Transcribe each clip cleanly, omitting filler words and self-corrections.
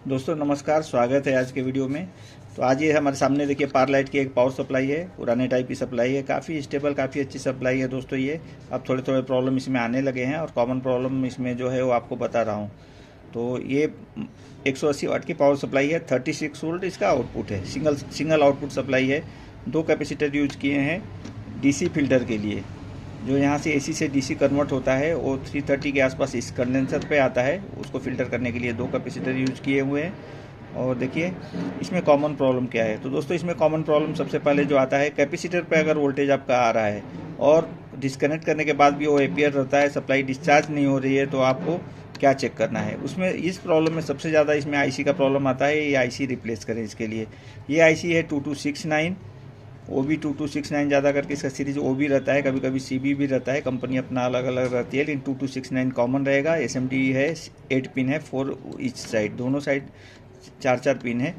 दोस्तों नमस्कार, स्वागत है आज के वीडियो में। तो आज ये हमारे सामने देखिए पावरलाइट की एक पावर सप्लाई है, पुराने टाइप की सप्लाई है, काफ़ी स्टेबल, काफ़ी अच्छी सप्लाई है दोस्तों। ये अब थोड़े थोड़े प्रॉब्लम इसमें आने लगे हैं और कॉमन प्रॉब्लम इसमें जो है वो आपको बता रहा हूँ। तो ये 180 वाट की पावर सप्लाई है, 36 वोल्ट इसका आउटपुट है, सिंगल आउटपुट सप्लाई है। 2 कैपेसिटर यूज किए हैं डीसी फिल्टर के लिए। जो यहाँ से एसी से डीसी कन्वर्ट होता है वो 330 के आसपास इस कंडेंसर पे आता है, उसको फिल्टर करने के लिए 2 कैपेसिटर यूज किए हुए हैं। और देखिए इसमें कॉमन प्रॉब्लम क्या है। तो दोस्तों इसमें कॉमन प्रॉब्लम सबसे पहले जो आता है, कैपेसिटर पे अगर वोल्टेज आपका आ रहा है और डिस्कनेक्ट करने के बाद भी वो एपियर रहता है, सप्लाई डिस्चार्ज नहीं हो रही है, तो आपको क्या चेक करना है उसमें। इस प्रॉब्लम में सबसे ज़्यादा इसमें आईसी का प्रॉब्लम आता है। ये आईसी रिप्लेस करें इसके लिए। ये आईसी है 2269 OB 2269, ज़्यादा करके इसका सीरीज OB रहता है, कभी कभी CB भी रहता है, कंपनी अपना अलग अलग रहती है, लेकिन 2269 कॉमन रहेगा। SMD है, 8 पिन है, 4 ईच साइड, दोनों साइड 4 पिन है।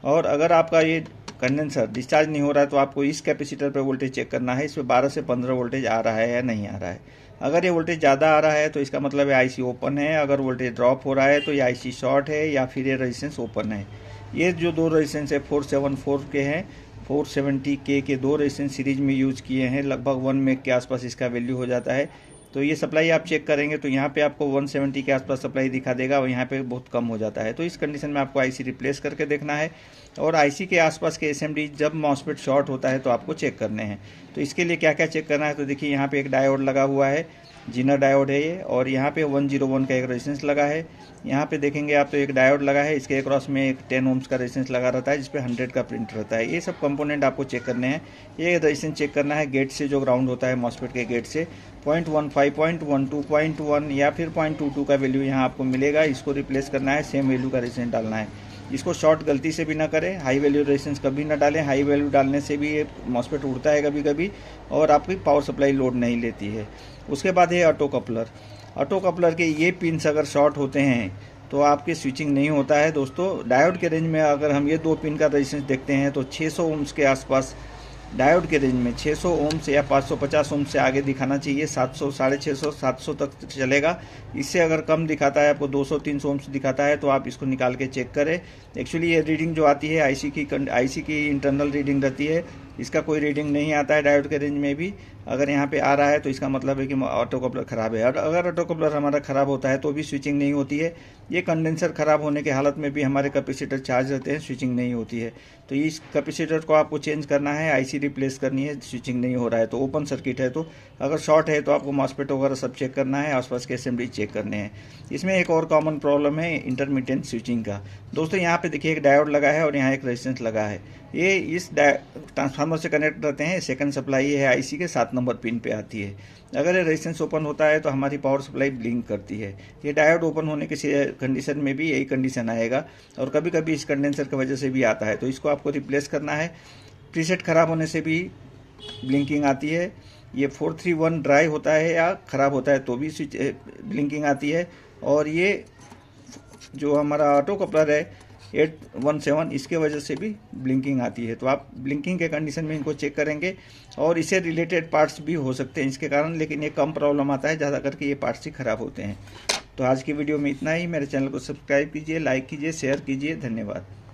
और अगर आपका ये कंडेंसर डिस्चार्ज नहीं हो रहा है तो आपको इस कैपेसिटर पर वोल्टेज चेक करना है, इसमें 12 से 15 वोल्टेज आ रहा है या नहीं आ रहा है। अगर ये वोल्टेज ज़्यादा आ रहा है तो इसका मतलब है आईसी ओपन है। अगर वोल्टेज ड्रॉप हो रहा है तो ये आईसी शॉर्ट है या फिर ये रेजिस्टेंस ओपन है। ये जो 2 रेजिस्टेंस है 474 के हैं, 470K के 2 रेजिस्टेंस सीरीज में यूज किए हैं, लगभग 1 मेग के आसपास इसका वैल्यू हो जाता है। तो ये सप्लाई आप चेक करेंगे तो यहाँ पे आपको 170 के आसपास सप्लाई दिखा देगा और यहाँ पे बहुत कम हो जाता है। तो इस कंडीशन में आपको आईसी रिप्लेस करके देखना है। और आईसी के आसपास के एसएमडी जब मॉसफेट शॉर्ट होता है तो आपको चेक करने हैं। तो इसके लिए क्या क्या चेक करना है, तो देखिए यहाँ पे एक डायोड लगा हुआ है, जीना डायोड है ये, और यहाँ पे 101 का एक रेजिस्टेंस लगा है। यहाँ पे देखेंगे आप तो एक डायोड लगा है, इसके क्रॉस में एक 10 ओम्स का रेजिस्टेंस लगा रहता है जिसपे 100 का प्रिंट रहता है। ये सब कंपोनेंट आपको चेक करने हैं। ये रेजिस्टेंस चेक करना है गेट से, जो ग्राउंड होता है मॉसफेट के गेट से 0.15, 0.12, 0.1 या फिर 0.22 का वैल्यू यहाँ आपको मिलेगा। इसको रिप्लेस करना है, सेम वैल्यू का रेजिस्टेंस डालना है। इसको शॉर्ट गलती से भी ना करें, हाई वैल्यू रेजिस्टेंस कभी ना डालें। हाई वैल्यू डालने से भी ये मॉसफेट उड़ता है कभी कभी और आपकी पावर सप्लाई लोड नहीं लेती है। उसके बाद है ऑटो कपलर। ऑटो कपलर के ये पिन्स अगर शॉर्ट होते हैं तो आपके स्विचिंग नहीं होता है दोस्तों। डायोड के रेंज में अगर हम ये 2 पिन का रेजिस्टेंस देखते हैं तो 600 ओम्स के आसपास डायोड के रेंज में 600 ओम्स या 550 ओम्स से आगे दिखाना चाहिए। 700, 650, 700 तक चलेगा। इससे अगर कम दिखाता है, आपको 200-300 ओम्स दिखाता है, तो आप इसको निकाल के चेक करें। एक्चुअली ये रीडिंग जो आती है आईसी की इंटरनल रीडिंग रहती है, इसका कोई रीडिंग नहीं आता है डायोड के रेंज में भी। अगर यहाँ पे आ रहा है तो इसका मतलब है कि ऑटो कपलर ख़राब है। और अगर ऑटो कपलर हमारा ख़राब होता है तो भी स्विचिंग नहीं होती है। ये कंडेंसर ख़राब होने के हालत में भी हमारे कैपेसिटर चार्ज रहते हैं, स्विचिंग नहीं होती है। तो इस कैपेसिटर को आपको चेंज करना है, आईसी रिप्लेस करनी है, स्विचिंग नहीं हो रहा है तो ओपन सर्किट है। तो अगर शॉर्ट है तो आपको मॉसफेट वगैरह सब चेक करना है, आसपास के असेंबली चेक करने हैं। इसमें एक और कॉमन प्रॉब्लम है इंटरमिटेंट स्विचिंग का। दोस्तों यहाँ पे देखिए एक डायोड लगा है और यहाँ एक रेजिस्टेंस लगा है। ये इस ट्रांसफार्मर से कनेक्ट रहते हैं। सेकंड सप्लाई है आईसी के 7 नंबर पिन पे आती है। अगर ये रेजिस्टेंस ओपन होता है तो हमारी पावर सप्लाई ब्लिंक करती है। ये डायोड ओपन होने के कंडीशन में भी यही कंडीशन आएगा और कभी कभी इस कंडेंसर की वजह से भी आता है। तो इसको आपको रिप्लेस करना है। प्रीसेट ख़राब होने से भी ब्लिंकिंग आती है। ये 431 ड्राई होता है या ख़राब होता है तो भी स्विच ब्लिंकिंग आती है। और ये जो हमारा ऑटो कपलर है 817, इसके वजह से भी ब्लिंकिंग आती है। तो आप ब्लिंकिंग के कंडीशन में इनको चेक करेंगे और इससे रिलेटेड पार्ट्स भी हो सकते हैं इसके कारण, लेकिन ये कम प्रॉब्लम आता है, ज़्यादा करके ये पार्ट्स ही ख़राब होते हैं। तो आज की वीडियो में इतना ही। मेरे चैनल को सब्सक्राइब कीजिए, लाइक कीजिए, शेयर कीजिए। धन्यवाद।